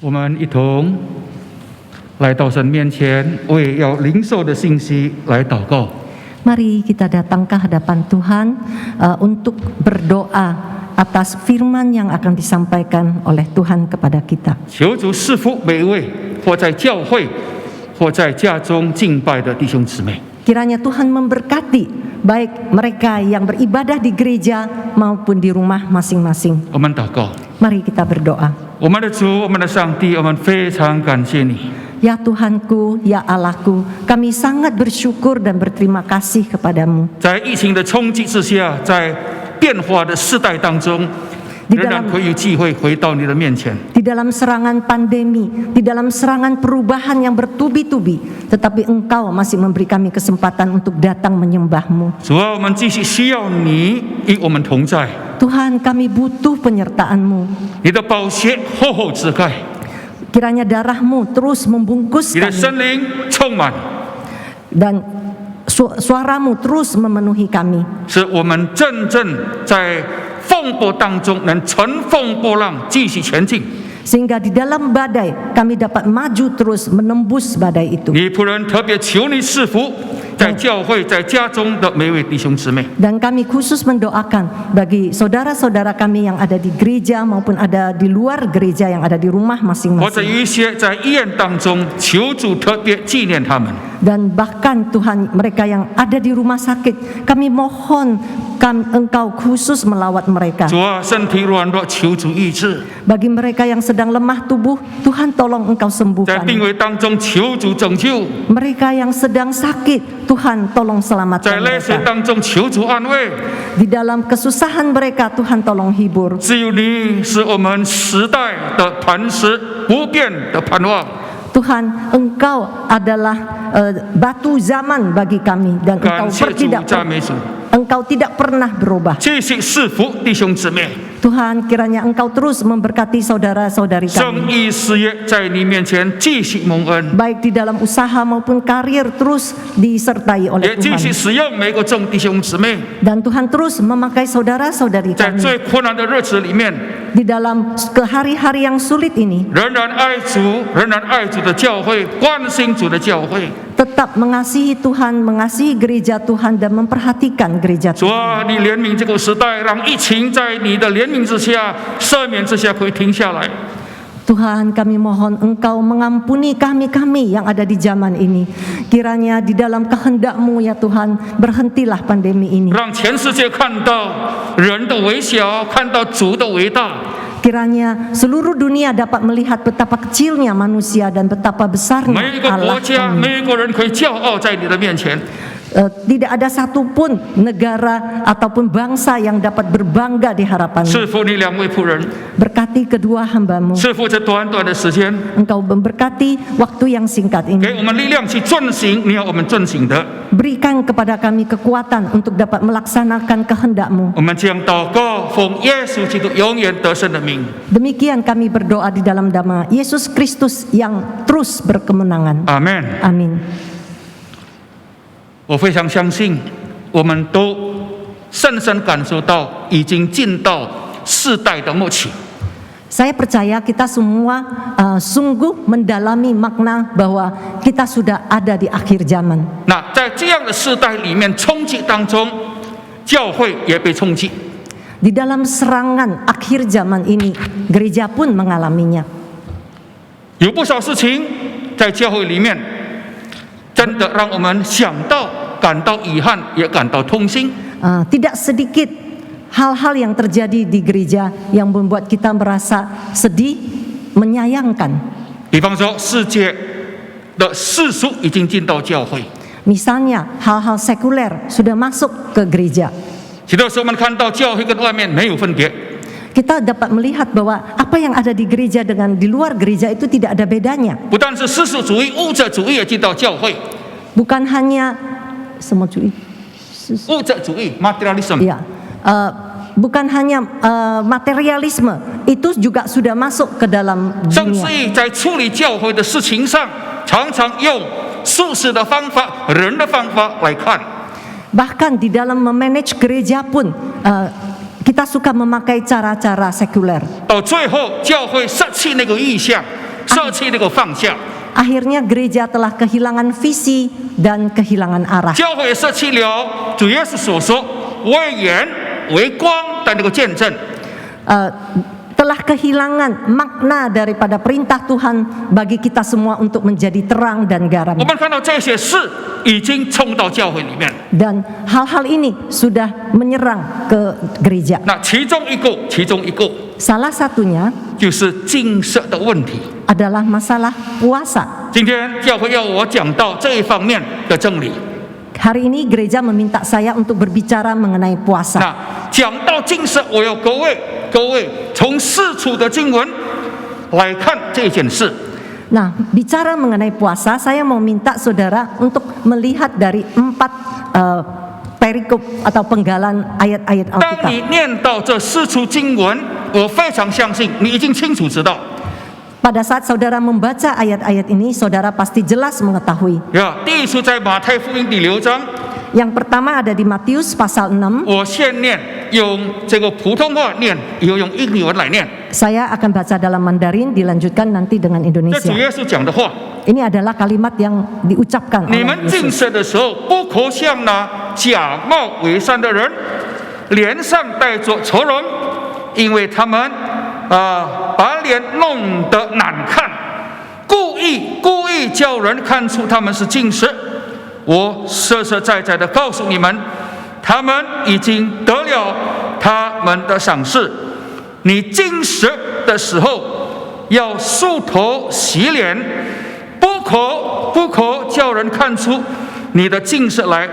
我们一同来到神面前，为要领受的信息来祷告。 Mari kita datang ke hadapan Tuhan untuk berdoa atas firman yang akan disampaikan oleh Tuhan kepada kita. 求主赐福每一位或在教会或在家中敬拜的弟兄姊妹。 Kiranya Tuhan memberkati baik mereka yang beribadah di gereja maupun di rumah masing-masing. 我们祷告， Mari kita berdoa. 我们的主，我们的上帝，我们非常感谢你。 Ya Tuhanku, ya Allahku, kami sangat bersyukur dan berterima kasih kepadamu. 在疫情的冲击之下，在变化的世代当中， Di 仍然 dalam 可以有机会回到你的面前。 Di dalam serangan pandemi, di dalam serangan perubahan yang bertubi-tubi, tetapi Engkau masih memberi kami kesempatan untuk datang menyembah-Mu. 主啊，我们继续需要你与我们同在， Tuhan, kami butuh penyertaan-Mu. 你的宝血厚厚遮盖， Kiranya darah-Mu terus membungkus 你的 kami 圣灵充满， dan suara-Mu terus memenuhi kami. 使我们真正在风波当中能乘风破浪，继续前进。 Sehingga di dalam badai kami dapat maju terus menembus badai itu. 你仆人特别求你赐福，在教会、在家中的每位弟兄姊妹。 Dan kami khusus mendoakan bagi saudara-saudara kami yang ada di gereja maupun ada di luar gereja yang ada di rumah 或者 masing-masing. 有一些在医院当中，求主特别纪念他们。 Dan bahkan Tuhan, mereka yang ada di rumah sakit, kami mohon Engkau khusus melawat mereka. 主啊，身体软弱，求主医治； Bagi mereka yang sedang lemah tubuh, Tuhan tolong Engkau 在 sembuhkan. 病危当中，求主拯救； Mereka yang sedang sakit, Tuhan tolong 在 selamatkan 泪水 mereka. 当中，求主安慰。 Di dalam kesusahan mereka, Tuhan tolong hibur. 只有你是我们时代的磐石，不变的盼望。 Tuhan, Engkau adalah batu zaman bagi kami dan 感谢主，赞美主， Engkau tidak pernah berubah. 继续赐福弟兄姊妹。 Tuhan, kiranya Engkau terus memberkati saudara-saudari 生 kami, 意事业在你面前继续蒙恩， baik di dalam usaha maupun karir terus disertai 也 oleh 继续 Tuhan. 使用每个众弟兄姊妹， Dan Tuhan terus memakai saudara-saudari 在 kami 最困难的日子里面， di dalam hari-hari yang sulit ini, 仍然爱主，仍然爱主的教会，关心主的教会。 tetap mengasihi Tuhan, mengasihi gereja Tuhan dan memperhatikan gereja 主 Tuhan. 啊，你怜悯这个时代，让疫情在你的怜悯之下、赦免之下可以停下来。 Tuhan, kami mohon Engkau mengampuni kami-kami yang ada di zaman ini. Kiranya di dalam kehendak-Mu ya Tuhan, berhentilah pandemi ini. 让全世界看到人的微小，看到主的伟大。 Kiranya seluruh dunia dapat melihat betapa kecilnya manusia dan betapa 每 besarnya 一个国 Allah 家、 kami. 每一个人可以骄傲在你的面前。 Tidak ada satupun negara ataupun bangsa yang dapat berbangga di hadapan-Mu. 赐福你两位仆人， Berkati kedua hamba-Mu. 赐福这短短的时间， Engkau memberkati waktu yang singkat 给 ini. 我们力量去遵行你要我们遵行的。 Berikan kepada kami kekuatan untuk dapat melaksanakan kehendak-Mu. 我们将祷告，奉耶稣基督永远得胜的名。 Demikian kami berdoa di dalam nama Yesus Kristus yang terus berkemenangan. 阿门。 Amin. 我非常相信，我们都深深感受到已经进到世代的末期。 Saya percaya kita semua sungguh mendalami makna bahwa kita sudah ada di akhir zaman. 那在这样的世代里面冲击当中，教会也被冲击。 Di dalam serangan akhir zaman ini, gereja pun mengalaminya. 有不少事情在教会里面，真的让我们想到、感到遗憾，也感到痛心。 Tidak sedikit hal-hal yang terjadi di gereja yang membuat kita merasa sedih, menyayangkan. 比方说，世界的世俗已经进到教会， Misalnya hal-hal sekuler sudah masuk ke gereja. 许多时候我们看到教会跟外面没有分别。 Kita dapat melihat bahwa apa yang ada di gereja dengan di luar gereja itu tidak ada bedanya. 不但是世俗主义、物质主义也进到教会， Bukan hanya semua cuy. 物质主义 （materialism） Ya, bukan hanya materialisme, itu juga sudah masuk ke dalam 甚至 dunia. 于在处理教会的事情上，常常用俗世的方法、人的方法来看。 Bahkan di dalam memanage gereja pun kita suka memakai cara-cara sekuler. 到最后，教会失去那个意向，舍弃那个放下， Akhirnya gereja telah kehilangan visi dan kehilangan arah. 教会也舍弃了主耶稣所说为盐为光的那个见证。 Telah kehilangan makna daripada perintah Tuhan bagi kita semua untuk menjadi terang dan garam. 我们看到这些事已经冲到教会里面， Dan hal-hal ini sudah menyerang ke gereja. 那其中一个 Salah satunya 就是禁食的问题。 adalah masalah puasa. 今天教会要我讲到这一方面的真理。 Hari ini gereja meminta saya untuk berbicara mengenai puasa. 那讲到禁食，我要各位从四处的经文来看这件事。 Nah, bicara mengenai puasa, saya mau minta saudara untuk melihat dari 4 perikop atau penggalan ayat-ayat 当 Alkitab. 你念到这四处经文，我非常相信你已经清楚知道。 Pada saat saudara membaca ayat-ayat ini, saudara pasti jelas mengetahui. 第一处在马太福音第6章， Yang pertama ada di Matius pasal 6. 我先念用这个普通话念，以后用英文来念。 Saya akan baca dalam Mandarin, dilanjutkan nanti dengan 这主 Indonesia. 耶稣讲的话。 Ini adalah kalimat yang diucapkan 你 oleh 们禁 Yesus. 食的时候，不可像那假冒伪善的人，脸上带着愁容，因为他们把脸弄得难看，故意叫人看出他们是禁食。我实实在在的告诉你们，他们已经得了他们的赏赐。你禁食的时候，要梳头洗脸。 不可叫人看出你的禁食来，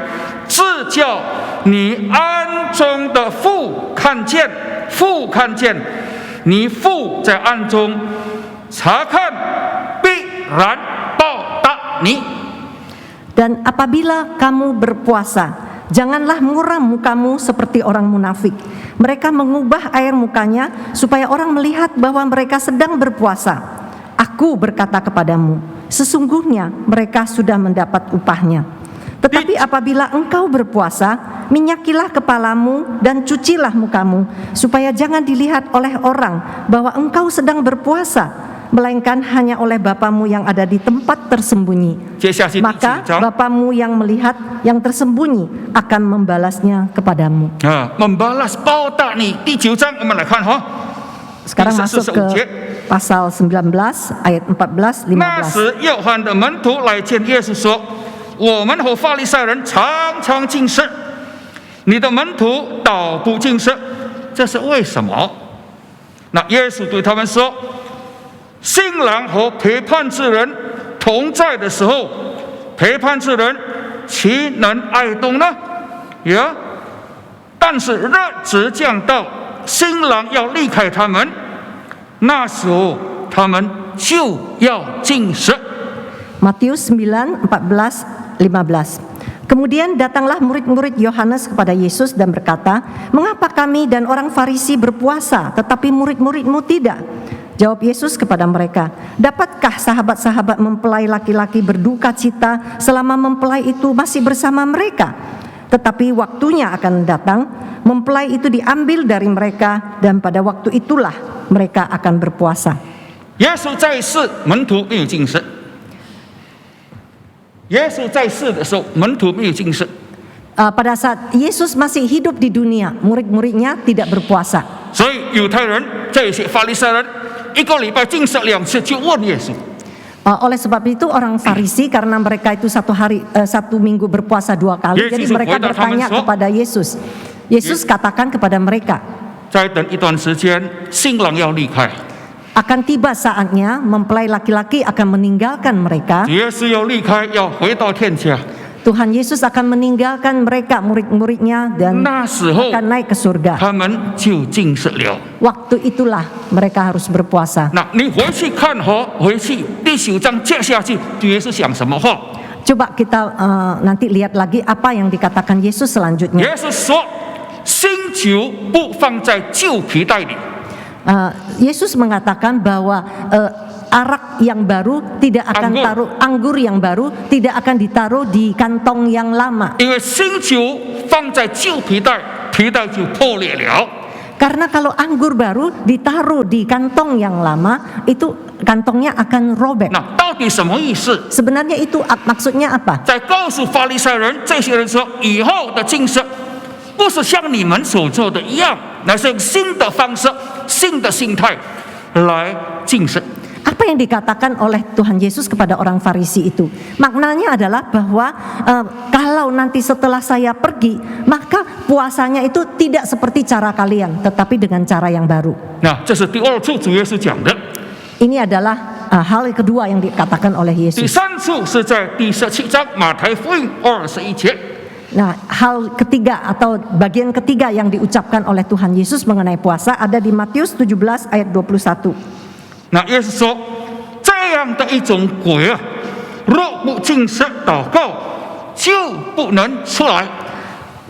只叫你暗中的父看见，你父在暗中查看，必然报答你。 Dan apabila kamu berpuasa, janganlah muram mukamu seperti orang munafik. Mereka mengubah air mukanya supaya orang melihat bahwa mereka sedang berpuasa. Aku berkata kepadamu, sesungguhnya mereka sudah mendapat upahnya. Tetapi apabila engkau berpuasa, minyakilah kepalamu dan cucilah mukamu, supaya jangan dilihat oleh orang bahwa engkau sedang berpuasa, melainkan hanya oleh Bapamu yang ada di tempat tersembunyi. Maka Bapamu yang melihat yang tersembunyi akan membalasnya kepadamu. Membalas 报答你。第9章我们来看哈。 Sekarang masuk ke pasal 19 ayat 14 15. 那时约翰的门徒来见耶稣说：“我们和法利赛人常常禁食，你的门徒倒不禁食，这是为什么？”那耶稣对他们说：“新郎和陪伴之人同在的时候，陪伴之人岂能爱动呢？但是日子将到，新郎要离开他们，那时候他们就要禁食。” Matius 9, 14, 15. Kemudian datanglah murid-murid Yohanes kepada Yesus dan berkata, "Mengapa kami dan orang Farisi berpuasa, tetapi murid-muridmu tidak?" Jawab Yesus kepada mereka, "Dapatkah sahabat-sahabat mempelai laki-laki berduka cita selama mempelai itu masih bersama mereka? Tetapi waktunya akan datang, mempelai itu diambil dari mereka, dan pada waktu itulah mereka akan berpuasa." 耶稣在世，门徒没有禁食。耶稣在世的时候，门徒没有禁食。 Pada saat Yesus masih hidup di dunia, murid-muridnya tidak berpuasa. 所以犹太人这些法利赛人一个礼拜禁食2次，就问耶稣。 Oleh sebab itu orang Farisi, karena mereka itu satu minggu berpuasa 2 kali, jadi mereka bertanya kepada Yesus. Yesus katakan kepada mereka, 再等一段时间，新郎要离开。 akan tiba saatnya mempelai laki-laki akan meninggalkan mereka. 耶稣要离开，要回到天家。 Tuhan Yesus akan meninggalkan mereka, murid-muridnya, dan 那时候 akan naik ke surga. 他们就禁食了。 Waktu itulah mereka harus berpuasa. 那你回去看哈，回去第9章接下去，主耶稣讲什么话？ Coba kita nanti lihat lagi apa yang dikatakan Yesus selanjutnya. 耶稣说：“新酒不放在旧皮袋里。” Yesus mengatakan bahwa arak yang baru tidak akan anggur yang baru tidak akan ditaruh di kantong yang lama. 因为新酒放在旧皮袋，皮袋就破裂了。Karena kalau anggur baru ditaruh di kantong yang lama, itu kantongnya akan robek. 那到底什么意思？ Sebenarnya itu maksudnya apa? 在告诉法利赛人这些人说，以后的禁食不是像你们所做的一样，乃是用新的方式、新的心态来禁食。 Apa yang dikatakan oleh Tuhan Yesus kepada orang Farisi itu? Maknanya adalah bahwa kalau nanti setelah saya pergi, maka puasanya itu tidak seperti cara kalian, tetapi dengan cara yang baru. 那这是第二处主耶稣讲的。 Ini adalah hal kedua yang dikatakan oleh 第 Yesus. 三处是在第17章马太福音21节。 Nah, hal ketiga atau bagian ketiga yang diucapkan oleh Tuhan Yesus mengenai puasa ada di Matius 17 ayat 21. 那耶稣说，这样的一种鬼啊，若不禁食祷告，就不能出来。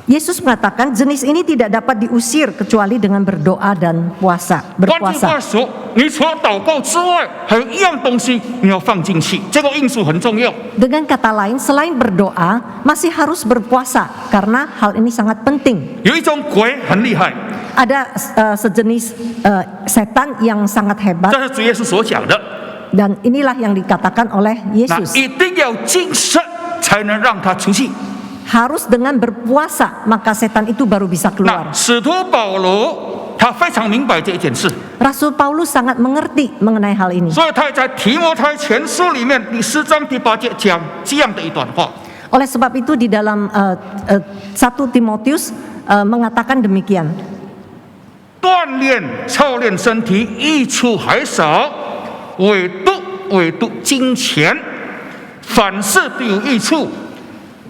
Yesus mengatakan jenis ini tidak dapat diusir kecuali dengan berdoa dan puasa, 换句话 berpuasa. 说，你除了祷告之外，还有一样东西你要放进去，这个因素很重要。 Dengan kata lain, selain berdoa, masih harus berpuasa karena hal ini sangat penting. 有一种鬼很厉害， Ada sejenis setan yang sangat hebat 这是主耶稣所讲的。 dan inilah yang dikatakan oleh 那 Yesus. 一定要禁食才能让他出去。 Harus dengan berpuasa maka setan itu baru bisa 那 keluar. 使徒保罗他非常明白这一件事， Rasul Paulus sangat mengerti mengenai hal ini. 所以他在提摩太前书里面第4章第8节讲这样的一段话。 Oleh sebab itu di dalam 1 Timotius mengatakan demikian. 锻炼操练身体益处还少，唯独金钱，凡事都有益处，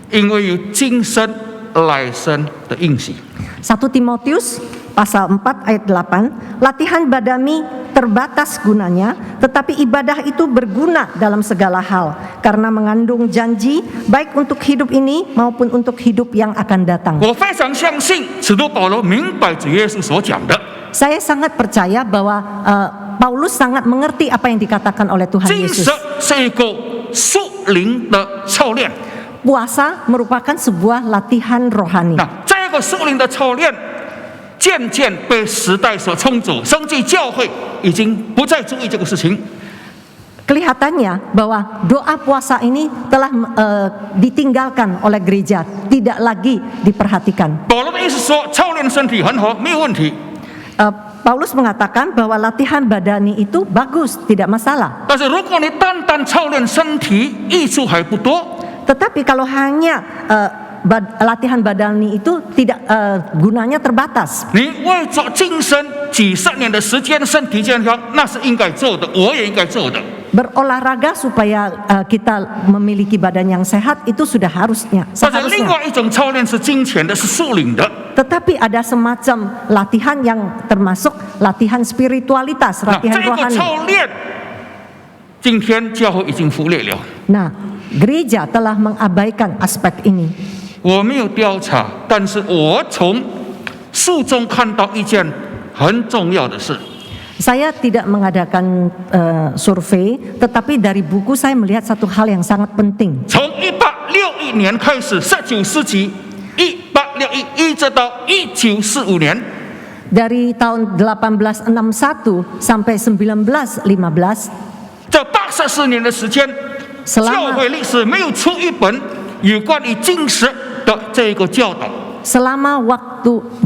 因为有今生来生的应许。 1 Timotius pasal 4 ayat 8, latihan badani terbatas gunanya, tetapi ibadah itu berguna dalam segala hal karena mengandung janji baik untuk hidup ini maupun untuk hidup yang akan datang. 我非常相信使徒保罗明白主耶稣所讲的， Saya sangat percaya bahwa Paulus sangat mengerti apa yang dikatakan oleh Tuhan 禁 Yesus. 食是一个属灵的操练。 Puasa merupakan sebuah latihan rohani. 那这个属灵的操练，渐渐被时代所冲走，甚至教会已经不再注意这个事情。 Kelihatannya bahwa doa puasa ini telah ditinggalkan oleh gereja, tidak lagi diperhatikan. 保罗的意思说，操练身体很好，没有问题。 Paulus mengatakan bahwa latihan badani itu bagus, tidak masalah. 但是如果你单单操练身体，益处还不多。 Tetapi kalau hanya latihan badani itu tidak gunanya terbatas. 你为着今生几十年的时间身体健康，那是应该做的，我也应该做的。 Berolahraga supaya kita memiliki badan yang sehat itu sudah harusnya. 但是另 Seharusnya. 外一种操练是金钱的，是属灵的。 Tetapi ada semacam latihan yang termasuk latihan spiritualitas, 那 latihan 这个 rohani. 操练，今天教会已经忽略了。 Nah, gereja telah mengabaikan aspek ini. 我没有调查，但是我从书中看到一件很重要的事。 Saya tidak mengadakan survei, tetapi dari buku saya melihat satu hal yang sangat penting. 从1861年开始，19世纪1861一直到1945年， Dari tahun 1861 sampai 1915, 这84年的时间， 教会历史没有出一本有关于禁食的这个教导。 selama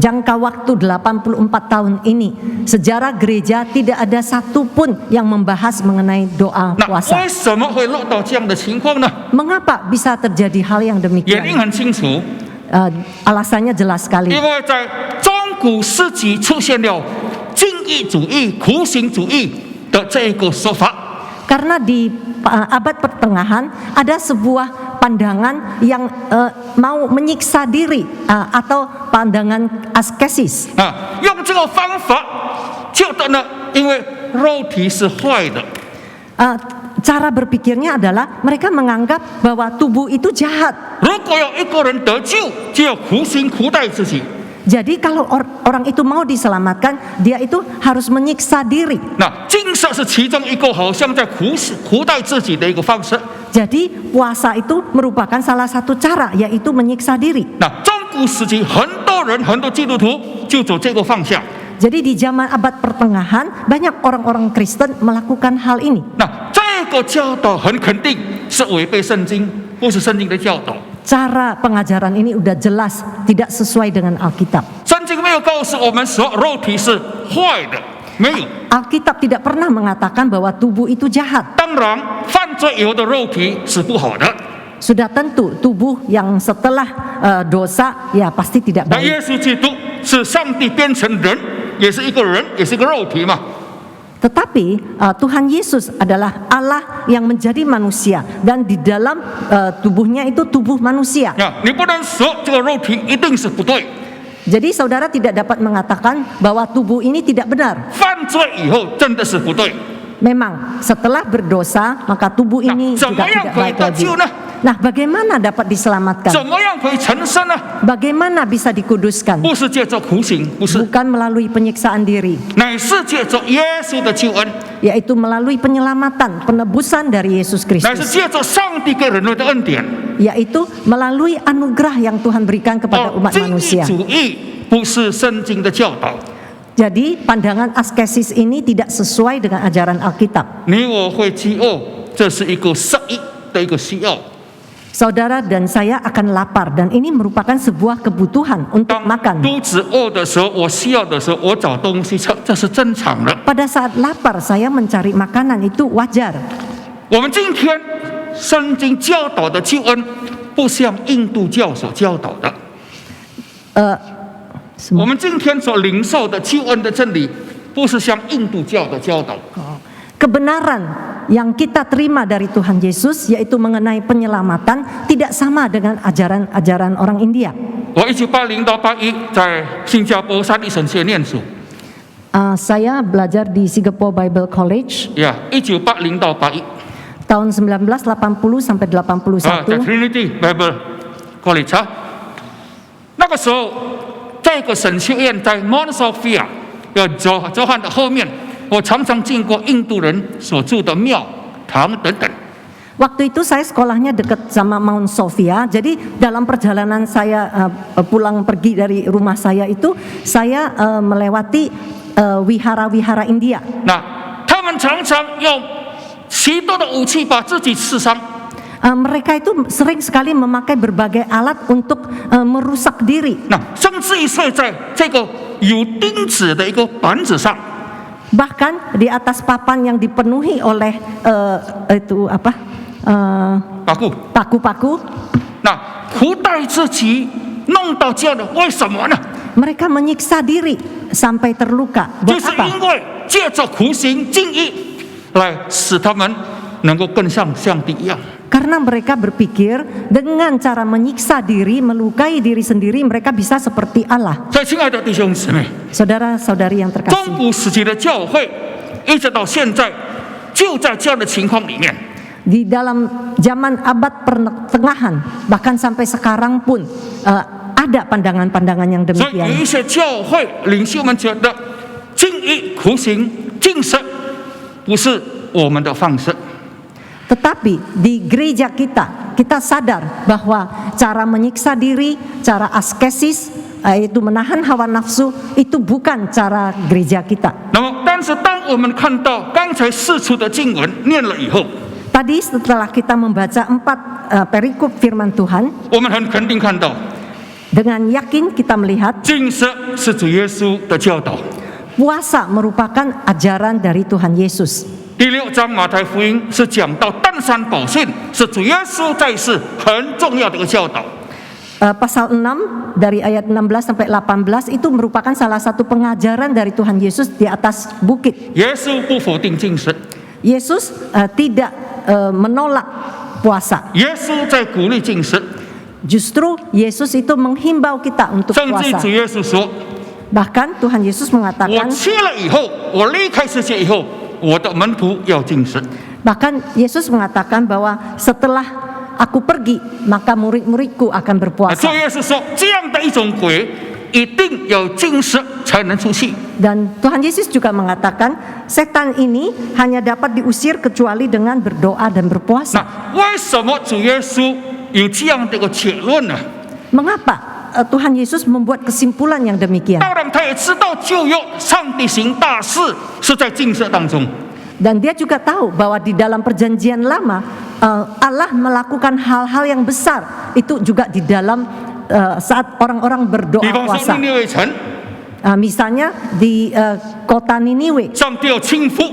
jangka waktu 84 tahun ini, sejarah gereja tidak ada satupun yang membahas mengenai doa 那 puasa. 为什么会落到这样的情况呢？ Mengapa bisa terjadi hal yang 原因 demikian? 很清楚， Alasannya jelas sekali. 因为在中古世纪出现了精义主义、苦行主义的这个说法。 Karena di abad pertengahan ada sebuah pandangan yang mau menyiksa diri atau pandangan askesis. 用这个方法，觉得呢，因为肉体是坏的， Cara berpikirnya adalah mereka menganggap bahwa tubuh itu jahat. 如果要一个人得救，就要苦心苦待自己。 Jadi kalau orang itu mau diselamatkan, dia itu harus menyiksa diri. 那禁食是其中一个好像在苦待自己的一个方式。 Jadi puasa itu merupakan salah satu cara, yaitu menyiksa diri. 那中古时期很多人很多基督徒就走这个方向。Jadi di zaman abad pertengahan banyak orang-orang Kristen melakukan hal ini. 那这个教导很肯定是违背圣经，不是圣经的教导。 Cara pengajaran ini udah jelas tidak sesuai dengan Alkitab. 圣经没有告诉我们说肉体是坏的，没有。 Alkitab tidak pernah mengatakan bahwa tubuh itu jahat. 当然，犯罪以后的肉体是不好的。 Sudah tentu tubuh yang setelah dosa ya pasti tidak 那 baik. 耶稣基督是上帝变成人，也是一个人，也是一个肉体嘛。 Tetapi Tuhan Yesus adalah Allah yang menjadi manusia dan di dalam tubuhnya itu tubuh manusia. 你不能说这个肉体一定是不对。 Jadi saudara tidak dapat mengatakan bahwa tubuh ini tidak benar. 犯罪以后真的是不对。 Memang setelah berdosa maka tubuh ini juga tidak baik lagi. Nah, bagaimana dapat diselamatkan? 怎么样可以成圣呢？ Bagaimana bisa dikuduskan? 不是借着苦行，不是， Bukan melalui penyiksaan diri, 乃是借着耶稣的救恩， yaitu melalui penyelamatan, penebusan dari Yesus 乃是 Kristus, 借着上帝给人类的恩典。 yaitu melalui anugerah yang Tuhan berikan kepada umat 精益 manusia. 主义不是圣经的教导。 Jadi pandangan askesis ini tidak sesuai dengan ajaran Alkitab. 你我会饥饿，这是一个善意的一个需要。 Saudara dan saya akan lapar dan ini merupakan sebuah kebutuhan untuk 当 makan. 肚子饿的时候，我需要的时候，我找东西吃，这是正常的。 Pada saat lapar saya mencari makanan itu wajar. 我们今天圣经教导的救恩，不像印度教所教导的。 我们今天所领受的救恩的真理，不是像印度教的教导。 Kebenaran yang kita terima dari Tuhan Yesus yaitu mengenai penyelamatan tidak sama dengan ajaran-ajaran orang India. 我1980到81在新加坡三一神学院念书， Saya belajar di Singapore Bible College 1980到81， tahun 1980 sampai 在 81. Trinity Bible College 啊。那个时候，这个神学院在 Mount Sophia， 约翰的后面。 我常常经过印度人所住的庙堂等等。 Waktu itu saya sekolahnya dekat sama Mount Sophia. Jadi dalam perjalanan saya pulang pergi dari rumah saya itu saya melewati wihara-wihara India. 那他们常常用许多的武器把自己刺伤。 Mereka itu sering sekali memakai berbagai alat untuk merusak diri. 那甚至于睡在这个有钉子的一个板子上。 Bahkan di atas papan yang dipenuhi oleh itu apa? Paku-paku. 那苦待自己，弄到这样的，为什么呢？ Mereka menyiksa diri sampai terluka. 就 Buat 是 apa? 因为借着苦行精义，来使他们能够更像上帝一样。 Karena mereka berpikir dengan cara menyiksa diri, melukai diri sendiri, mereka bisa seperti Allah. 所以，亲爱的弟兄姊妹， Saudara-saudari yang 中 terkasih, 古时期的教会一直到现在，就在这样的情况里面。 di dalam zaman abad pertengahan, bahkan sampai sekarang pun ada pandangan-pandangan yang 所以，有 demikian. 一些教会领袖们觉得，精义苦行禁食不是我们的方式。 Tetapi di gereja kita sadar bahwa cara menyiksa diri, cara askesis, yaitu menahan hawa nafsu, itu bukan cara gereja kita. 那么，但是当我们看到刚才释出的经文念了以后， Tadi setelah kita membaca 4 perikop firman Tuhan, 我们很肯定看到， dengan yakin kita melihat 禁食是主耶稣的教导。 puasa merupakan ajaran dari Tuhan Yesus. 第6章马太福音是讲到登山宝训，是主耶稣在世很重要的一个教导。 Pasal 6 dari ayat 16 sampai 18 itu merupakan salah satu pengajaran dari Tuhan Yesus di atas bukit. 耶稣不否定禁食， Yesus tidak menolak puasa. 耶稣在鼓励禁食， Justru Yesus itu menghimbau kita untuk 甚至 puasa. 主耶稣说：“ Bahkan Tuhan Yesus 我 mengatakan, 去了以后，我离开世界以后，我的门徒要禁食。” bahkan Yesus mengatakan bahwa setelah aku pergi, maka murid-muridku akan 主 berpuasa. 耶稣说：“这样的一种鬼，一定要禁食才能出去。” Dan Tuhan Yesus juga mengatakan, setan ini hanya dapat diusir kecuali dengan berdoa dan berpuasa. 那为什么主耶稣有这样的一个结论呢？ Mengapa Tuhan Yesus membuat kesimpulan yang demikian. 当然，他也知道旧约上帝行大事是在禁色当中。 Dan dia juga tahu bahwa di dalam perjanjian lama Allah melakukan hal-hal yang besar itu juga di dalam saat orang-orang berdoa 比方说 puasa. 尼尼微城， Misalnya di kota Niniwe, 上帝要倾覆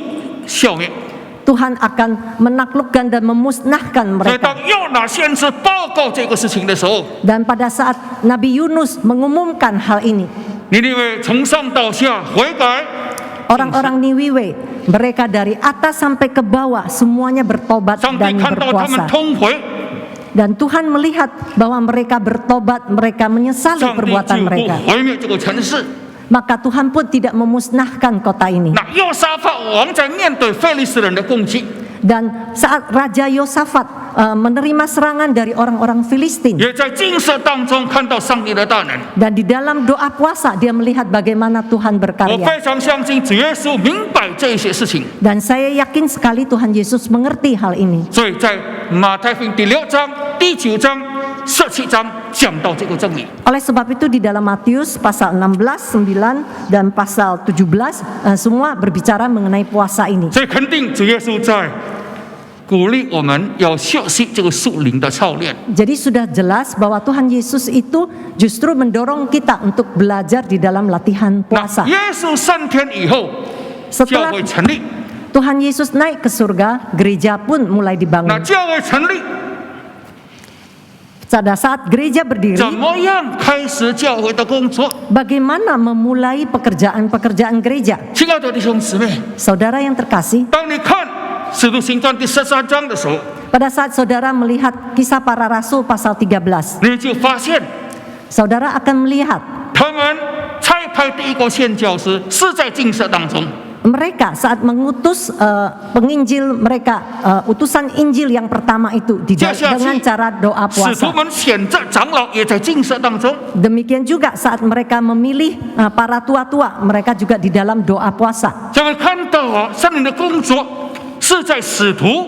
消灭。 Tuhan akan menaklukkan dan memusnahkan 所以 mereka. 当约拿先知报告这个事情的时候， Dan pada saat Nabi Yunus mengumumkan hal ini, 尼尼微从上到下悔改， orang-orang Niniwe, mereka dari atas sampai ke bawah semuanya bertobat 上帝 dan 看到他们 berpuasa. 通悔， Dan Tuhan melihat bahwa mereka bertobat, mereka menyesali 上帝 perbuatan 就 mereka. 不毁灭这个城市。 Maka Tuhan pun tidak memusnahkan kota ini. 那约沙法王在面对非利士人的攻击， Dan saat Raja Yosafat menerima serangan dari orang-orang Filistin, 也在禁色当中看到上帝的大能。 dan di dalam doa puasa dia melihat bagaimana Tuhan 我 berkarya. 非常相信主耶稣明白这些事情， Dan saya yakin sekali Tuhan Yesus mengerti hal ini. 所以在马太福音第6章、第9章、17章讲到这个真理。 Oleh sebab itu di dalam Matius pasal 16, 9 dan pasal 17 semua berbicara mengenai puasa ini. 所以肯定主耶稣在鼓励我们要学习这个属灵的操练。 Jadi sudah jelas bahwa Tuhan Yesus itu justru mendorong kita untuk belajar di dalam latihan 那 puasa. 耶稣升天以后，教 Setelah 会成立， Tuhan Yesus naik ke surga, gereja pun mulai 那 dibangun. 教会成立， Pada saat gereja 怎 berdiri, 么样开始教会的工作？ bagaimana memulai pekerjaan-pekerjaan gereja? 亲爱的弟兄姊妹， Saudara yang terkasih, 当你看《使徒行传》第13章的时候， pada saat saudara melihat kisah para rasul pasal 13, 你就发现 saudara akan melihat 他们差派第一个宣教师是在禁色当中。 mereka saat mengutus penginjil mereka, utusan Injil yang pertama itu dengan cara doa 使徒 puasa. 们选择长老也在禁色当中。 Demikian juga saat mereka memilih para tua-tua, mereka juga di dalam doa puasa. 咱们看到啊，圣灵的工作是在使徒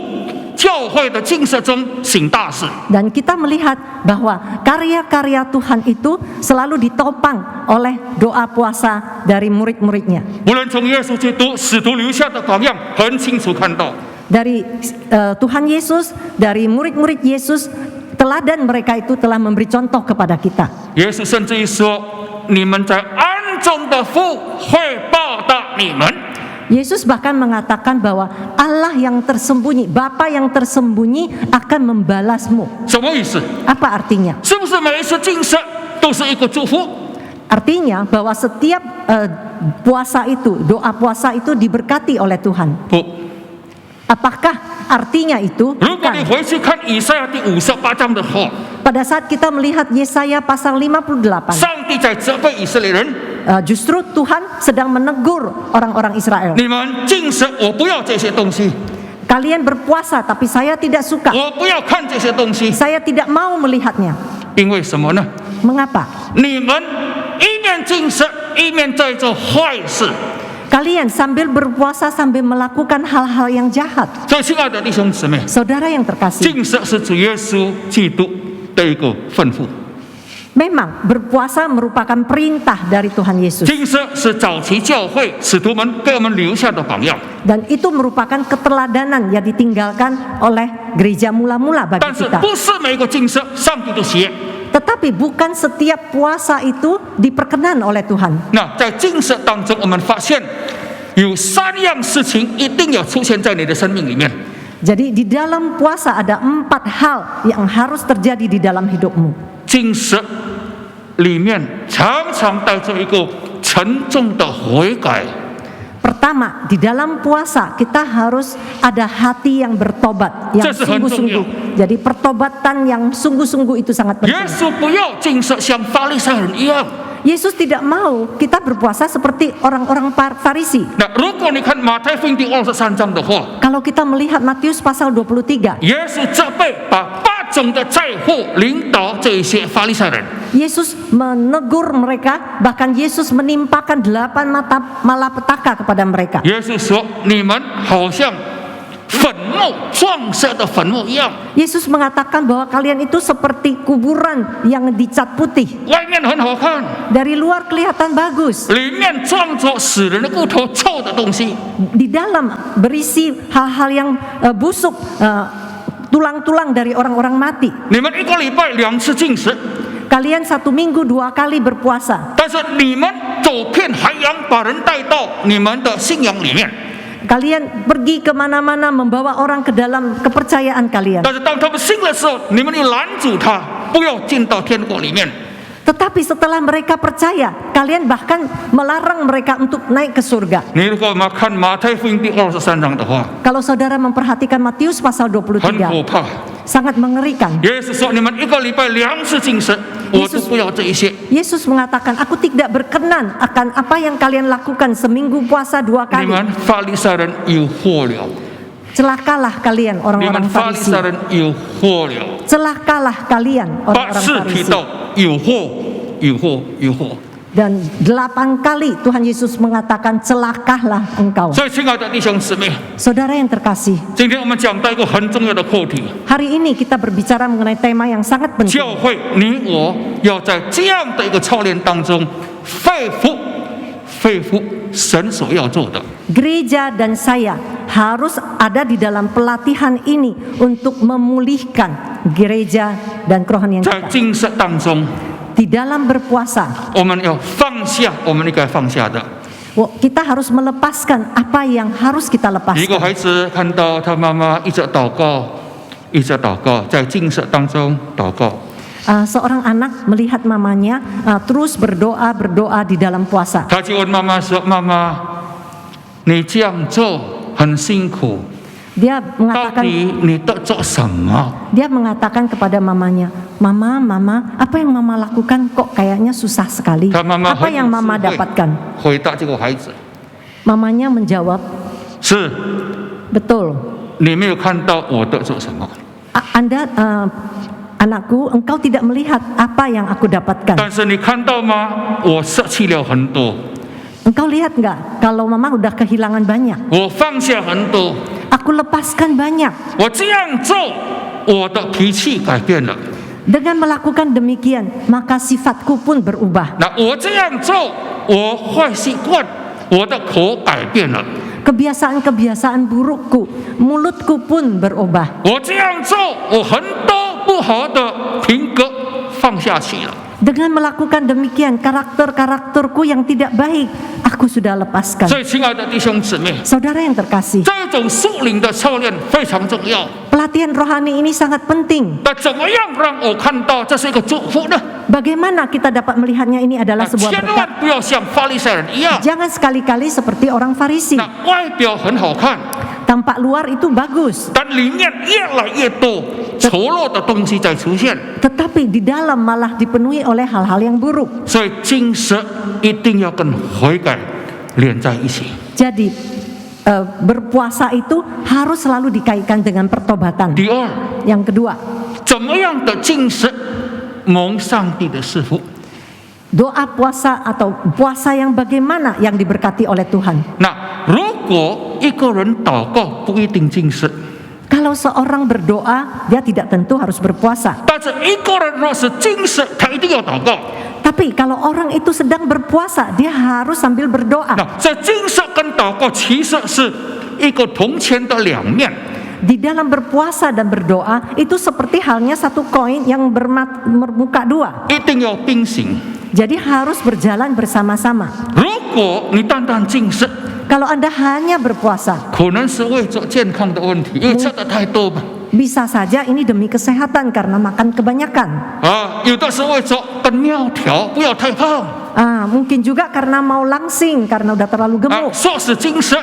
教会的禁色中行大事。 Dan kita melihat bahwa karya-karya Tuhan itu selalu ditopang oleh doa puasa dari murid-muridnya. 无论从耶稣基督使徒留下的榜样，很清楚看到， Dari Tuhan Yesus, dari murid-murid Yesus, teladan mereka itu telah memberi contoh kepada kita. 耶稣甚至于说：“你们在暗中的父会报答你们。” Yesus bahkan mengatakan bahwa Allah yang tersembunyi, Bapa yang tersembunyi akan membalasmu. 什么意思？ Apa artinya? 是不是每一次禁色都是一个祝福？ Artinya bahwa setiap puasa itu, doa puasa itu diberkati oleh Tuhan. 不。 Apakah artinya itu? 如果你 Bukan. 回去看以赛亚第58章的话， Pada saat kita melihat Yesaya pasal 58, 上帝在责备以色列人： justru Tuhan sedang menegur orang-orang Israel. 你们禁食，我不要这些东西， Kalian berpuasa tapi saya tidak suka. 我不要看这些东西， Saya tidak mau melihatnya. 因为什么呢？ Mengapa? 你们一面禁食，一面在做坏事。 Kalian sambil berpuasa sambil melakukan hal-hal yang jahat. 所以，亲爱的弟兄姊妹， Saudara yang terkasih, 禁食是主耶稣基督的一个吩咐， memang berpuasa merupakan perintah dari Tuhan Yesus. 禁食是早期教会使徒们给我们留下的榜样。 Dan itu merupakan keteladanan yang ditinggalkan oleh gereja mula-mula bagi 但是， kita. 不是每一个禁食上帝都喜悦。 Tetapi bukan setiap puasa itu diperkenan oleh Tuhan. 那在禁食当中，我们发现有3样事情一定要出现在你的生命里面。 Jadi di dalam puasa ada 4 hal yang harus terjadi di dalam hidupmu. 禁食里面常常带着一个沉重的悔改。 Pertama, di dalam puasa kita harus ada hati yang bertobat, yang 这是很重要。 sungguh-sungguh. Jadi pertobatan yang sungguh-sungguh itu sangat 耶 penting. 稣不要禁食像法利赛人一样。 Yesus tidak mau kita berpuasa seperti orang-orang Farisi. 那如果你看马太福音第23章的话， Kalau kita melihat Matius pasal 23, 耶稣责备把8种的灾祸领导这些法利赛人。 Yesus menegur mereka, bahkan Yesus menimpakan 8 malapetaka kepada mereka. 耶稣说：“你们好像坟墓，撞色的坟墓一样， Yesus mengatakan bahwa kalian itu seperti kuburan yang dicat putih. 外面很好看， Dari luar kelihatan bagus, 里面装着死人的骨头、臭的东西。 di dalam berisi hal-hal yang busuk, tulang-tulang dari orang-orang mati. 你们1个礼拜2次禁食， Kalian 1 minggu 2 kali berpuasa, 但是你们走遍海洋，把人带到你们的信仰里面。 kalian pergi kemana-mana membawa orang ke dalam kepercayaan kalian. 但是当他们信的时候，你们又拦阻他，不要进到天国里面。 Tetapi setelah mereka percaya, kalian bahkan melarang mereka untuk naik ke surga. 你如果看马太福音第23章的话， Kalau saudara memperhatikan Matius pasal 很可 23, 怕。 sangat mengerikan. 耶稣说：“你们1个礼拜2次禁食，我都不要这一些。 Yesus mengatakan, aku tidak berkenan akan apa yang kalian lakukan seminggu puasa 2 你 kali. 们法利赛人有祸了， Celakalah kalian 你们 orang-orang 法利 Farisi. 赛人有祸了。 Celakalah kalian 8 orang-orang 次提 Farisi. 到有祸，有祸，有祸。 Dan 8 kali Tuhan Yesus mengatakan celakalah engkau. 所以，亲爱的弟兄姊妹， Saudara yang terkasih, 今天我们讲到一个很重要的课题： hari ini kita berbicara mengenai tema yang sangat penting. 教会，你我要在这样的一个操练当中，恢复神所要做的。 Gereja dan saya harus ada di dalam pelatihan ini untuk memulihkan gereja dan kerohanian 在 kita. 禁食当中， Di dalam berpuasa, 我们要放下我们应该放下的。 kita harus melepaskan apa yang harus kita 一个 lepaskan. 孩子看到他妈妈一直祷告，一直祷告，在禁食当中祷告， Seorang anak melihat mamanya terus berdoa di dalam puasa. 他就问妈妈说：“妈妈，你这样做很辛苦， Dia 到 mengatakan 底你在做什么 Dia mengatakan kepada mamanya, Mama, apa yang mama lakukan kok kayaknya susah sekali. ？”他妈妈 Apa 很 yang mama 智慧 dapatkan? 回答这个孩子：“ Mamanya menjawab, 是 betul. 你没有看到我在做什么， Anda, anakku, engkau tidak melihat apa yang aku dapatkan. 但是你看到吗？我舍弃了很多， Engkau lihat nggak kalau mama udah kehilangan banyak? 我放下很多， Aku lepaskan banyak. 我这样做，我的脾气改变了。 Dengan melakukan demikian, maka sifatku pun berubah. 那我这样做，我坏习惯，我的口改变了。” Kebiasaan-kebiasaan burukku, mulutku pun berubah. 我这样做，我很多不好的品格放下去了。 Dengan melakukan demikian, karakter-karakterku yang tidak baik, aku sudah lepaskan. 所以，亲爱的弟兄姊妹， Saudara yang terkasih, 这种属灵的操练非常重要。 pelatihan rohani ini sangat penting. 那怎么样让我看到这是一个祝福呢？ Bagaimana kita dapat melihatnya ini adalah sebuah 千 berkat? 万不要像法利赛人一样， Jangan sekali-kali seperti orang Farisi. 那外表很好看， Tampak luar itu bagus, 但里面越来越多丑陋的东西在出现。 tetapi di dalam malah dipenuhi oleh hal-hal yang buruk. 所以，禁食一定要跟悔改连在一起。 Jadi berpuasa itu harus selalu dikaitkan dengan pertobatan. 第二， Yang kedua, 怎么样的禁食蒙上帝的赐福？ doa puasa atau puasa yang bagaimana yang diberkati oleh Tuhan. 那如果一个人祷告不一定禁食， Kalau seorang berdoa, dia tidak tentu harus berpuasa. 但是一个人若是禁食，他一定要祷告。 Tapi kalau orang itu sedang berpuasa, dia harus sambil berdoa. 那这禁食跟祷告其实是一个铜钱的两面。 Di dalam berpuasa dan berdoa, itu seperti halnya satu koin yang bermuka dua. 一定要并行。 Jadi harus berjalan bersama-sama. 如果你单单禁食， Kalau Anda hanya berpuasa, 可能是为着健康的问题，因为吃的太多嘛。 bisa saja ini demi kesehatan karena makan kebanyakan. 有的是为着更苗条，不要太胖。 Mungkin juga karena mau langsing, karena udah terlalu gemuk. 说是禁食，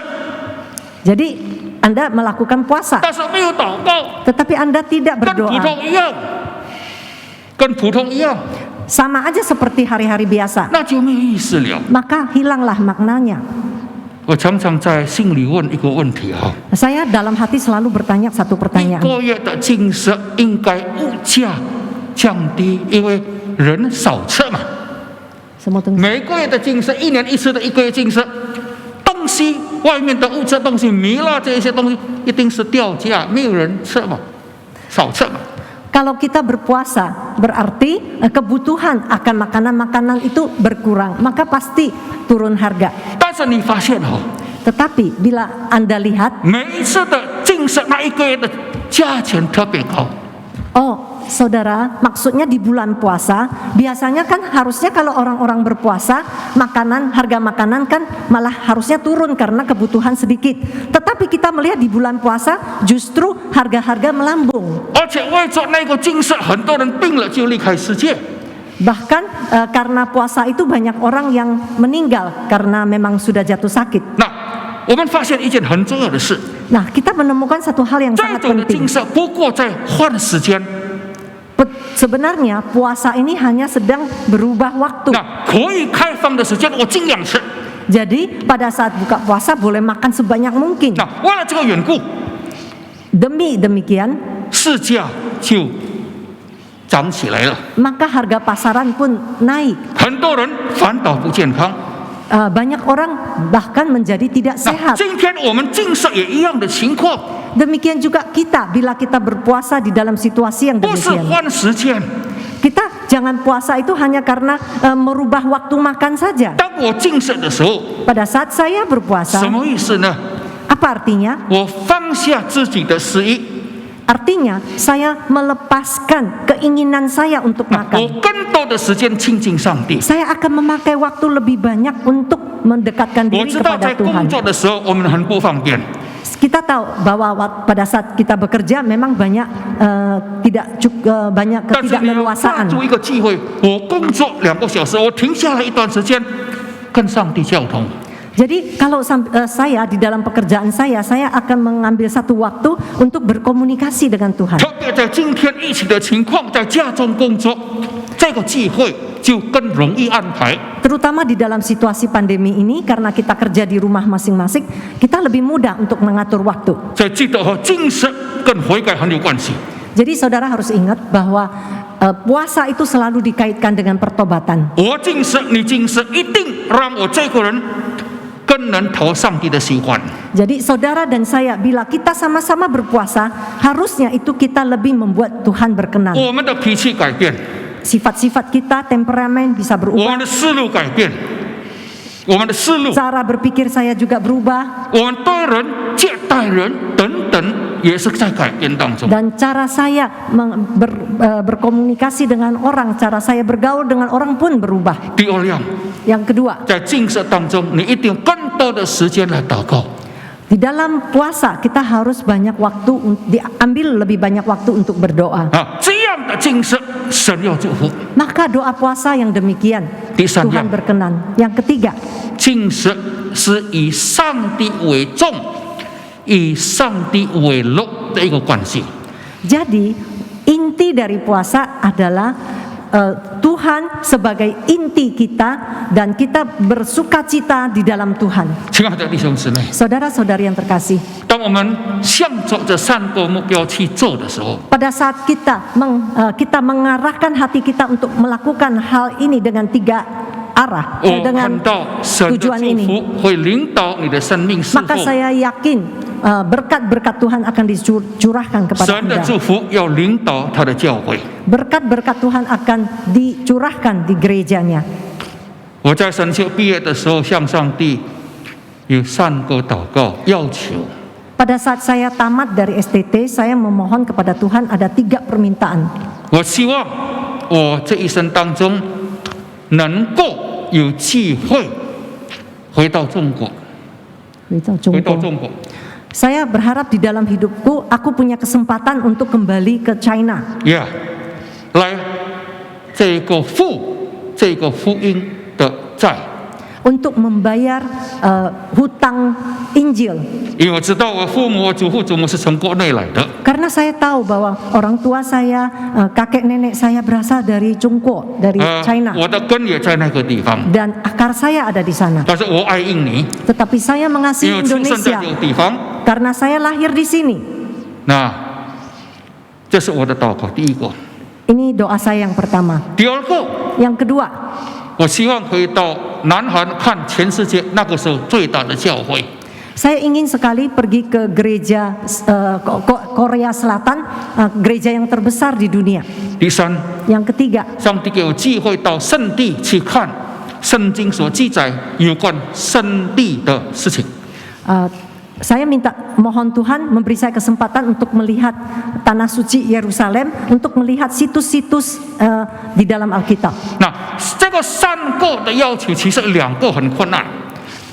Jadi Anda melakukan puasa, 但是没有祷告， tetapi Anda tidak 跟普 berdoa. 通一样，跟普通一样， Sama aja seperti hari-hari biasa. 那就没有意思了。 Maka hilanglah maknanya. 我常常在心里问一个问题啊， Saya dalam hati selalu bertanya satu 一 pertanyaan. 个月的禁食应该物价降低，因为人少吃嘛。 Semua tunggu. 每个月的禁食，1年1次的1个月禁食，动东西，外面的物质东西、米啦这些东西，一定是掉价，没有人吃嘛，少吃嘛。 Kalau kita berpuasa, berarti kebutuhan akan makanan-makanan itu berkurang, maka pasti turun harga. 但是你发现哦， Tetapi bila Anda lihat, 每一次的禁食那一个月的价钱特别高。 oh saudara, maksudnya di bulan puasa, biasanya kan harusnya kalau orang-orang berpuasa, harga makanan kan malah harusnya turun karena kebutuhan sedikit. Tetapi kita melihat di bulan puasa justru harga-harga melambung. 而且为着那个禁食，很多人病了就离开世界。 Bahkan karena puasa itu banyak orang yang meninggal karena memang sudah jatuh sakit. 那我们发现一件很重要的事， Nah, kita menemukan satu hal yang 这 sangat 种的禁 penting. 食不过在换时间。 Sebenarnya puasa ini hanya sedang berubah waktu. 那可以开放的时间，我尽量吃。 Jadi pada saat buka puasa boleh makan sebanyak mungkin. 那为了这个缘故， Demi demikian, 市价就涨起来了。 maka harga pasaran pun naik. 很多人反倒不健康。 Banyak orang bahkan menjadi tidak 那 sehat. 今天我们禁食也一样的情况， Demikian juga kita bila kita berpuasa di dalam situasi yang 不是 demikian. 换时间。 Kita jangan puasa itu hanya karena merubah waktu makan saja. 当我禁食的时候， Pada saat saya 什 berpuasa, 么意思呢？ apa artinya? 我放下自己的私欲， Artinya saya melepaskan keinginan saya untuk 我 makan. 更多的时间亲近上帝。 Saya akan memakai waktu lebih banyak untuk mendekatkan 我 diri 知道 kepada 在工 Tuhan. 作的时候我们很不方便， Kita tahu bahwa pada saat kita bekerja memang banyak banyak 但是你要抓 ketidakleluasaan. 住一个机会，我工作2个小时，我停下来一段时间，跟上帝交通。 Jadi kalau saya di dalam pekerjaan saya akan mengambil satu waktu untuk berkomunikasi dengan Tuhan. 特别在今天疫情的情况，在家中工作，这个机会就更容易安排。 Terutama di dalam situasi pandemi ini karena kita kerja di rumah masing-masing, kita lebih mudah untuk mengatur waktu. 所以记得和禁食跟悔改很有关系。 Jadi saudara harus ingat bahwa puasa itu selalu dikaitkan dengan pertobatan. 我禁食，你禁食，一定让我这个人更能讨上帝的喜欢。 Jadi saudara dan saya bila kita sama-sama berpuasa, harusnya itu kita lebih membuat Tuhan berkenan. 我们的脾气改变， Sifat-sifat kita, temperamen bisa 我 berubah. 们的思路改变，我们的思路， Cara berpikir saya juga berubah. 我们对人、接待人等等，也是在改变当中。 Dan cara saya berkomunikasi dengan orang, cara saya bergaul dengan orang pun berubah. 第二样， Yang kedua, 在禁食当中，你一定有更多的时间来祷告。 di dalam puasa kita harus banyak waktu, diambil lebih banyak waktu untuk berdoa. 啊，这样的禁食，神要祝福。 Maka doa puasa yang demikian, Di sana. Tuhan berkenan. Yang ketiga, 禁食是以上帝为重，以上帝为乐的一个关系。 jadi inti dari puasa adalah Tuhan sebagai inti kita dan kita bersukacita di dalam Tuhan. 亲爱的弟兄姊妹， Saudara-saudari yang terkasih, 当我们向着这3个目标去做的时候， pada saat kita mengarahkan hati kita untuk melakukan hal ini dengan 3 arah, 我 dengan 看到神的 tujuan 祝 ini, 福会领导你的生命侍 maka 奉。 saya yakin berkat-berkat Tuhan akan dicurahkan kepada 神的 Anda. 祝福要领导他的教会。 Berkat-berkat Tuhan akan dicurahkan di gerejanya. 我在神修毕业的时候，向上帝有3个祷告要求。 Pada saat saya tamat dari STT, saya memohon kepada Tuhan ada 3 permintaan. 我希望我这一生当中能够有机会回到中国，回到中国。 Saya berharap di dalam hidupku, aku punya kesempatan untuk kembali ke China. 呀，来这个福音的债， Untuk membayar hutang Injil. 因为我知道我父母、我祖父祖母是从国内来的， Karena saya tahu bahwa orang tua saya, kakek nenek saya berasal dari Chongguo, dari China. 我的根也在那个地方。 Dan akar saya ada di sana. 但是我爱印尼， Tetapi saya 因 mengasihi 为出生在 Indonesia 这个地方。 karena saya lahir di sini. 那这是我的祷告，第一个。 Ini doa saya yang pertama. 第二个， Yang kedua, 我希望可以到南韩看全世界那个时候最大的教会。 Saya ingin sekali pergi ke gereja Korea Selatan, gereja yang terbesar di dunia. 第三， Yang ketiga, 上帝给我机会到圣地去看圣经所记载有关圣地的事情。 saya mohon Tuhan memberi saya kesempatan untuk melihat tanah suci Yerusalem, untuk melihat situs-situs di dalam Alkitab. 那这个3个的要求，其实2个很困难。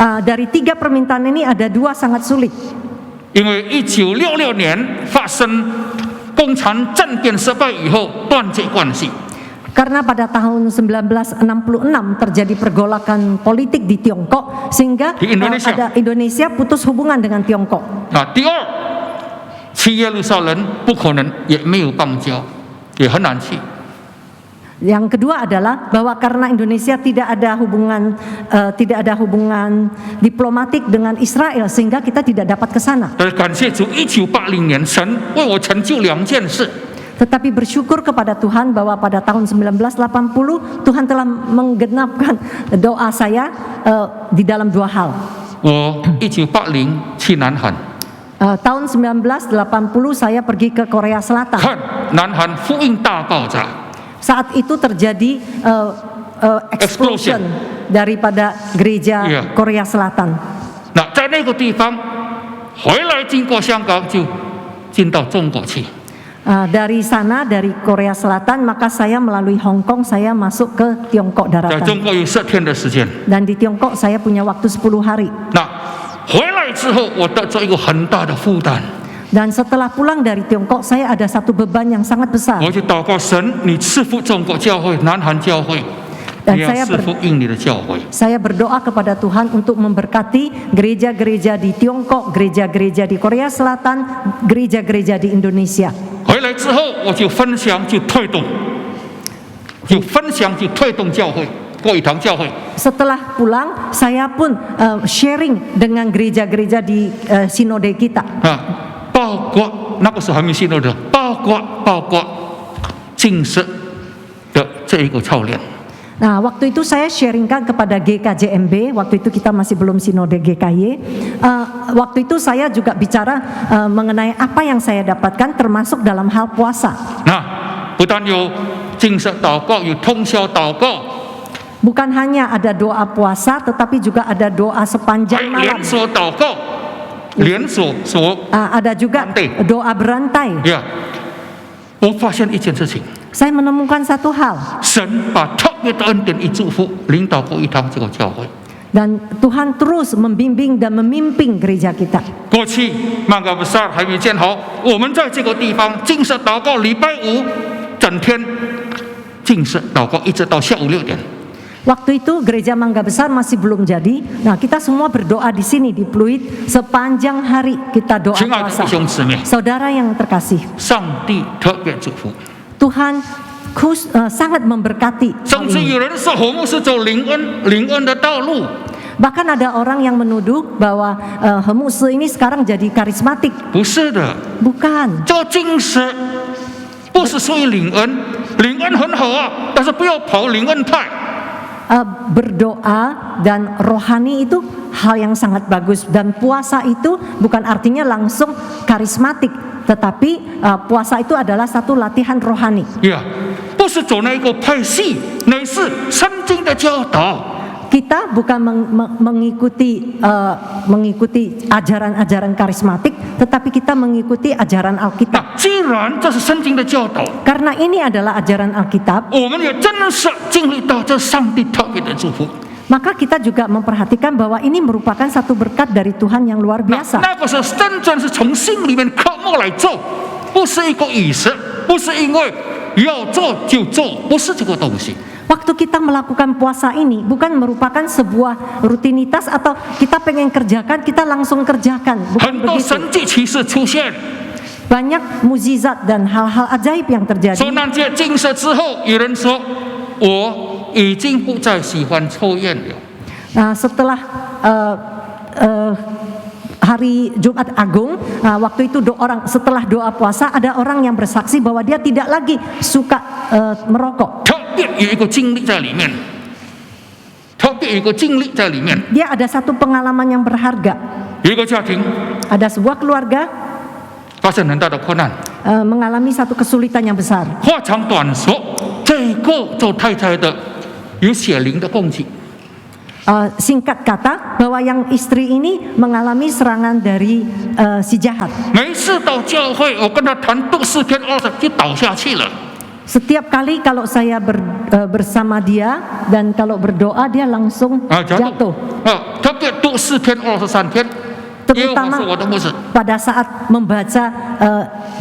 Dari 3 permintaan ini ada 2 sangat sulit. 因为1966年发生共产政变失败以后，断绝关系。 Karena pada tahun 1966 terjadi pergolakan politik di Tiongkok, sehingga Di Indonesia. Indonesia putus hubungan dengan Tiongkok. 第二，去耶路撒冷不可能，也没有邦交，也很难去。 Yang kedua adalah bahwa karena Indonesia tidak ada hubungan diplomatik dengan Israel, sehingga kita tidak dapat ke sana. 但是感谢主，1980年神为我成就2件事。 Tetapi bersyukur kepada Tuhan bahwa pada tahun 1980 Tuhan telah menggenapkan doa saya di dalam 2 hal. 我1980去南韩， Tahun 1980 saya pergi ke Korea Selatan. 看南韩福音大爆炸。 Saat itu terjadi explosion daripada gereja Iya. Korea Selatan. 那在那个地方回来，经过香港就进到中国去。 Dari sana, dari Korea Selatan, maka saya melalui Hong Kong, saya masuk ke Tiongkok 在 daratan. 中国有10天的时间。 Dan di Tiongkok saya punya waktu 10 hari. 那回来之后，我得着一个很大的负担。 Dan setelah pulang dari Tiongkok, saya ada satu beban yang sangat besar. 我就祷告神，你赐福中国教会、南韩教会， Dan 你要赐福印尼的教会。 Saya berdoa kepada Tuhan untuk memberkati gereja-gereja di Tiongkok, gereja-gereja di Korea Selatan, gereja-gereja di Indonesia. 回来之后，我就分享，就推动教会，过一堂教会。 Setelah pulang, saya pun sharing dengan gereja-gereja di sinode kita. 包括那个时候还没信到的，包括禁食的这一个操练。 Nah, waktu itu saya sharingkan kepada GKJMB, waktu itu kita masih belum sinode GKY. Waktu itu saya juga bicara mengenai apa yang saya dapatkan termasuk dalam hal puasa. 那不但有禁食祷告，有通宵祷告， Bukan hanya ada doa puasa, tetapi juga ada doa 还 sepanjang 连 malam. 锁祷告，连锁所 Ada juga doa berantai. 呀。我发现一件事情， Saya menemukan satu hal, 神把特别的恩典与祝福领导过一堂这个教会。 dan Tuhan terus membimbing dan memimpin gereja kita. 过去曼嘎布萨还没建好，我们在这个地方禁食祷告，礼拜5整天禁食祷告，一直到下午6点。 Waktu itu gereja Mangga Besar masih belum jadi. Nah, kita semua berdoa di sini di Pluit sepanjang hari kita doa 亲爱的 puasa. 弟兄姊妹， Saudara yang terkasih, 上帝特别祝福。 Tuhan sangat memberkati. 甚至有人说侯牧是走灵恩的道路， Bahkan ada orang yang menuduh bahwa Hemuse ini sekarang jadi karismatik. 不是的， Bukan. 这个禁食不是属于灵恩，灵恩很好啊，但是不要跑灵恩派。 Berdoa dan rohani itu hal yang sangat bagus, dan puasa itu bukan artinya langsung karismatik, tetapi puasa itu adalah satu latihan rohani. 呀，不是走那个派系，乃是圣经的教导。 Kita bukan mengikuti ajaran-ajaran karismatik, tetapi kita mengikuti ajaran 那 Alkitab. 既然这是圣经的教导， Karena ini adalah ajaran Alkitab, 我们也真是经历到这上帝特别的祝福。 maka kita juga memperhatikan bahwa ini merupakan satu berkat dari Tuhan yang luar 那 biasa. 那个是真正是从心里面渴慕来做，不是一个仪式，不是因为要做就做，不是这个东西。 Waktu kita melakukan puasa ini bukan merupakan sebuah rutinitas atau kita pengen kerjakan, kita langsung kerjakan. Bukan 很多 begitu. 神迹奇事出现。 Banyak mukjizat dan hal-hal ajaib yang terjadi. 受难节禁食之后，有人说我已经不再喜欢抽烟了。 Nah, setelah hari Jumat Agung, waktu itu setelah doa puasa ada orang yang bersaksi bahwa dia tidak lagi suka merokok. 特别有一个经历在里面。有一个经历在里面。 Dia ada satu pengalaman yang berharga. 有一个家庭 Ada sebuah keluarga 发生很大的困难， mengalami satu kesulitan yang besar. 话长短说，这个做太太的有血淋的攻击， Singkat kata, bahwa yang istri ini mengalami serangan dari si jahat. 每次到教会，我跟他谈读诗篇20就倒下去了。 Setiap kali kalau saya bersama dia dan kalau berdoa dia langsung jatuh. 特别读诗篇23篇，耶和华 Terutama 是我的牧者。 pada saat membaca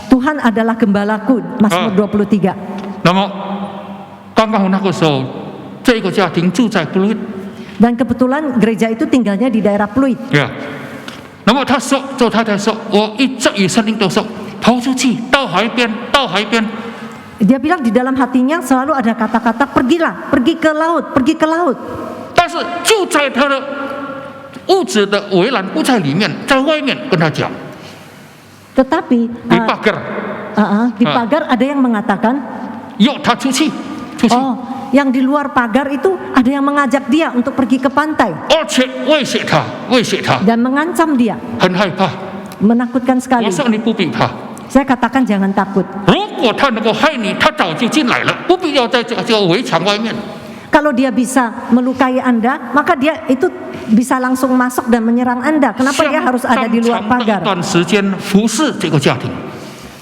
Tuhan adalah gembalaku, Mazmur 23. 那么刚刚那个时候，这个家庭住在 Pluit， Dan kebetulan gereja itu tinggalnya di daerah Pluit. 那么他说，做太太说，我一直与圣灵都说，跑出去到海边，到海边。 Dia bilang di dalam hatinya selalu ada kata-kata pergilah, pergi ke laut, pergi ke laut. 但是就在他的屋子的围栏不在里面，在外面跟他讲， Tetapi 你pagar， di pagar ada yang mengatakan, 要他出去，出去， oh, yang di luar pagar itu ada yang mengajak dia untuk pergi ke pantai 而且威胁他，威胁他， dan mengancam dia, 很害怕。 menakutkan 我 sekali. 说你不必怕， Saya katakan jangan takut. 如果他能够害你，他早就进来了，不必要在这个围墙外面。 Kalau dia bisa melukai Anda, maka dia itu bisa langsung masuk dan menyerang Anda. Kenapa dia harus ada di luar 相当的一 pagar? 段时间服侍这个家庭，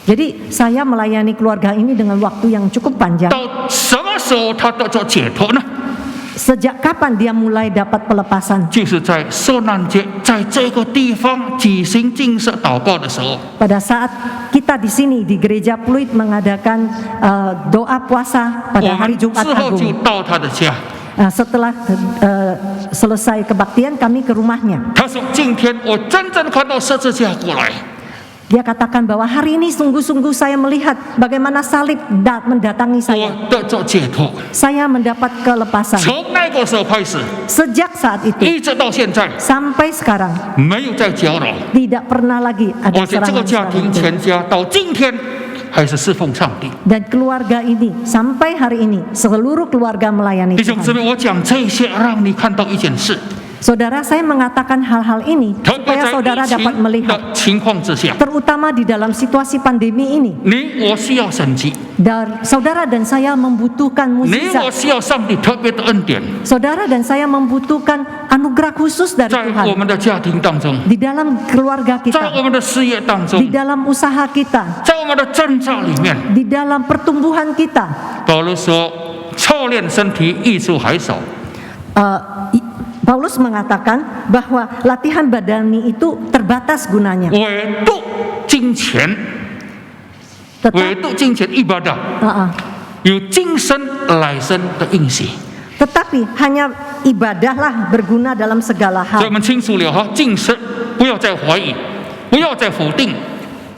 Jadi saya melayani keluarga ini dengan waktu yang cukup panjang. 到什么时候他得着解脱呢？ Sejak kapan dia mulai dapat pelepasan? 就是在受难节，在这个地方举行禁食祷告的时候， Pada saat kita di sini di gereja Pluit mengadakan doa puasa 我 pada hari 们 Jumat 之后就 Agung. 到他的家。 Setelah selesai kebaktian kami ke rumahnya. 他说：“今天我真正看到十字架过来， Dia katakan bahwa hari ini sungguh-sungguh saya melihat bagaimana salib mendatangi saya. 我得着解脱。 Saya mendapat kelepasan. 从那个时候开始， Sejak saat itu 一直到现在， sampai sekarang 没有再搅扰， tidak pernah lagi ada 而且这个家 serangan 庭 itu. 全家到今天还是侍奉上帝。 Dan keluarga ini sampai hari ini seluruh keluarga melayani 弟兄姊 Tuhan. 妹，我讲这些，让你看到一件事： Saudara, saya mengatakan hal-hal ini 特别 supaya 在 saudara 疫 dapat 情 melihat, 的情况之下， terutama di dalam situasi pandemi ini. 你我需要神迹， Dan saudara dan saya membutuhkan 你我 mukjizat. 需要上帝特别的恩典， Saudara dan saya membutuhkan anugerah khusus dari 在我 Tuhan 们的家庭当中， di dalam keluarga 在 kita, 我们的事业当 di 中， dalam usaha kita, 在我们的挣扎里面。 di dalam pertumbuhan kita. 保罗说：“操练身体益处还少， Paulus mengatakan bahwa latihan badani itu terbatas gunanya. 唯独金钱， Tetap, 唯独金钱ibadah 有今生来生的应许。 tetapi hanya ibadahlah berguna dalam segala 所以我 hal. 们清楚了哈，今生不要再怀疑，不要再否定，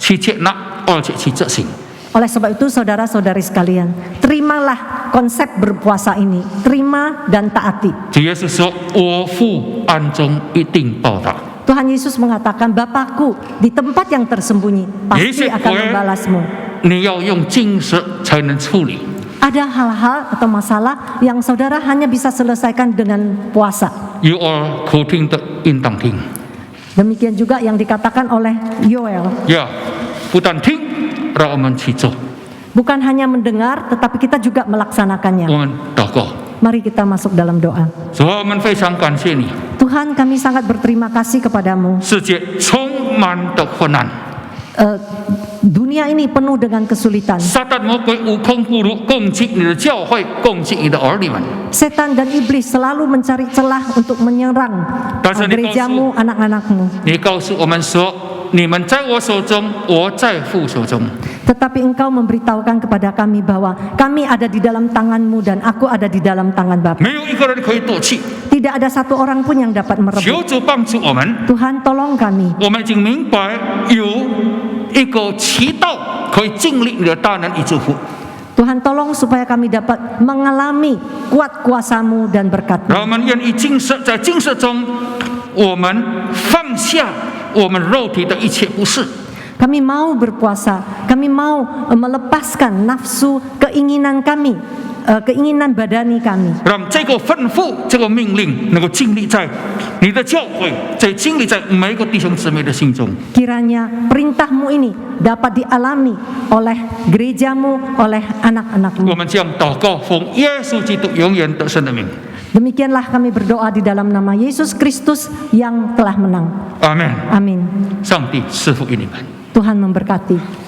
去接纳，而且去执行。 Oleh sebab itu saudara-saudari sekalian, terimalah konsep berpuasa ini, terima dan taati. 主耶稣说：“我父暗中一定报答。” Tuhan Yesus mengatakan, Bapakku di tempat yang tersembunyi pasti akan membalasmu. 你要用禁食才能处理。 Ada hal-hal atau masalah yang saudara hanya bisa selesaikan dengan puasa. 有耳可听的应当听， Demikian juga yang dikatakan oleh Yoel. 呀，不但听，让我们去做。 Bukan hanya mendengar, tetapi kita juga melaksanakannya. 我们祷告， Mari kita masuk dalam doa. 主啊，我们非常感谢你。 Tuhan, kami sangat berterima kasih kepadamu. 世界充满的困难， Dunia ini penuh dengan kesulitan. 撒旦魔鬼无孔不入，攻击你的教会，攻击你的儿女们。 Setan dan iblis selalu mencari celah untuk menyerang gerejamu, anak-anakmu. 你告诉我们说，你们在我手中，我在父手中。 Tetapi engkau memberitahukan kepada kami bahwa kami ada di dalam tanganmu dan aku ada di dalam tangan Bapa. 没有一个人可以躲弃。 Tidak ada satu orang pun yang dapat 求 merebut. 主帮助我们， Tuhan tolong kami. 我们已经明白有一个渠道可以经历你的大能与祝福。 Tuhan tolong supaya kami dapat mengalami kuat kuasa-Mu dan berkat-Mu. 让我们愿意在禁食中，我们放下我们肉体的一切不适， Kami mau berpuasa, kami mau melepaskan nafsu keinginan kami keinginan badani kami. 让这个吩咐、这个命令能够经历在你的教会，在经历在每一个弟兄姊妹的心中。 Kiranya perintah-Mu ini dapat dialami oleh gerejamu, oleh 我 anak-anak-Mu. 们将祷告，奉耶稣基督永远得胜的名。 Demikianlah kami berdoa di dalam nama Yesus Kristus yang telah menang. 阿门。 Amin. 上帝赐福于你们。 Tuhan memberkati.